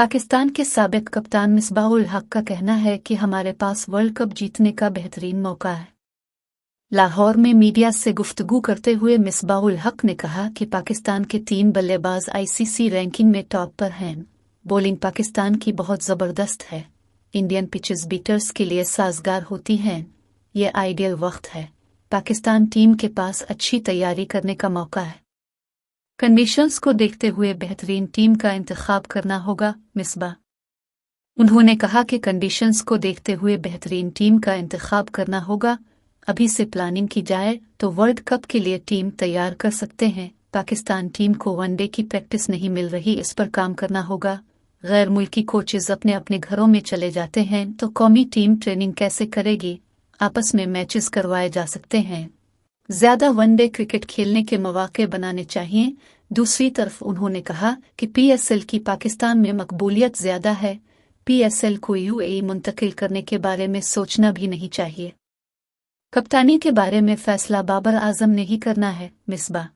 पाकिस्तान के साबिक कप्तान मिसबाह-उल हक का कहना है कि हमारे पास वर्ल्ड कप जीतने का बेहतरीन मौका है। लाहौर में मीडिया से गुफ्तगू करते हुए मिसबाह-उल हक ने कहा कि पाकिस्तान के 3 बल्लेबाज आईसीसी रैंकिंग में टॉप पर हैं। बॉलिंग पाकिस्तान की बहुत ज़बरदस्त है। इंडियन पिचेस बीटर्स के लिए साजगार होती हैं। ये आइडियल वक्त है। पाकिस्तान टीम के पास अच्छी तैयारी करने का मौका है। कंडीशंस को देखते हुए बेहतरीन टीम का इंतखाब करना होगा। मिसबाह उन्होंने कहा कि कंडीशंस को देखते हुए बेहतरीन टीम का इंतखाब करना होगा। अभी से प्लानिंग की जाए तो वर्ल्ड कप के लिए टीम तैयार कर सकते हैं। पाकिस्तान टीम को वनडे की प्रैक्टिस नहीं मिल रही, इस पर काम करना होगा। गैर मुल्की कोचेज अपने अपने घरों में चले जाते हैं तो कौमी टीम ट्रेनिंग कैसे करेगी? आपस में मैचेस करवाए जा सकते हैं। ज्यादा वनडे क्रिकेट खेलने के मौके बनाने चाहिए। दूसरी तरफ उन्होंने कहा कि पीएसएल की पाकिस्तान में मकबूलियत ज्यादा है। पीएसएल को यूएई मुंतकिल करने के बारे में सोचना भी नहीं चाहिए। कप्तानी के बारे में फैसला बाबर आजम ने ही करना है। मिसबाह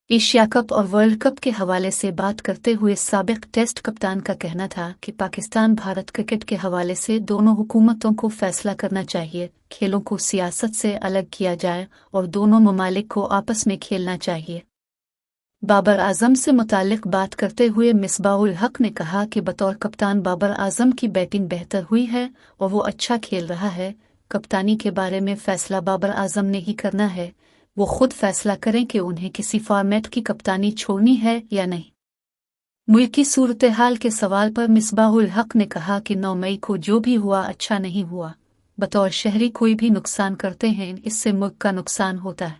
एशिया कप और वर्ल्ड कप के हवाले से बात करते हुए साबिक टेस्ट कप्तान का कहना था कि पाकिस्तान भारत क्रिकेट के हवाले से दोनों हुकूमतों को फैसला करना चाहिए। खेलों को सियासत से अलग किया जाए और दोनों ममालिक को आपस में खेलना चाहिए। बाबर आजम से मुतालिक बात करते हुए मिसबाह-उल हक ने कहा कि बतौर कप्तान बाबर आजम की बैटिंग बेहतर हुई है और वो अच्छा खेल रहा है। कप्तानी के बारे में फैसला बाबर आजम ने ही करना है। वो खुद फैसला करें कि उन्हें किसी फॉर्मेट की कप्तानी छोड़नी है या नहीं। मुल्क की सूरत हाल के सवाल पर मिसबाह-उल हक ने कहा कि 9 मई को जो भी हुआ अच्छा नहीं हुआ। बतौर शहरी कोई भी नुकसान करते हैं इससे मुल्क का नुकसान होता है।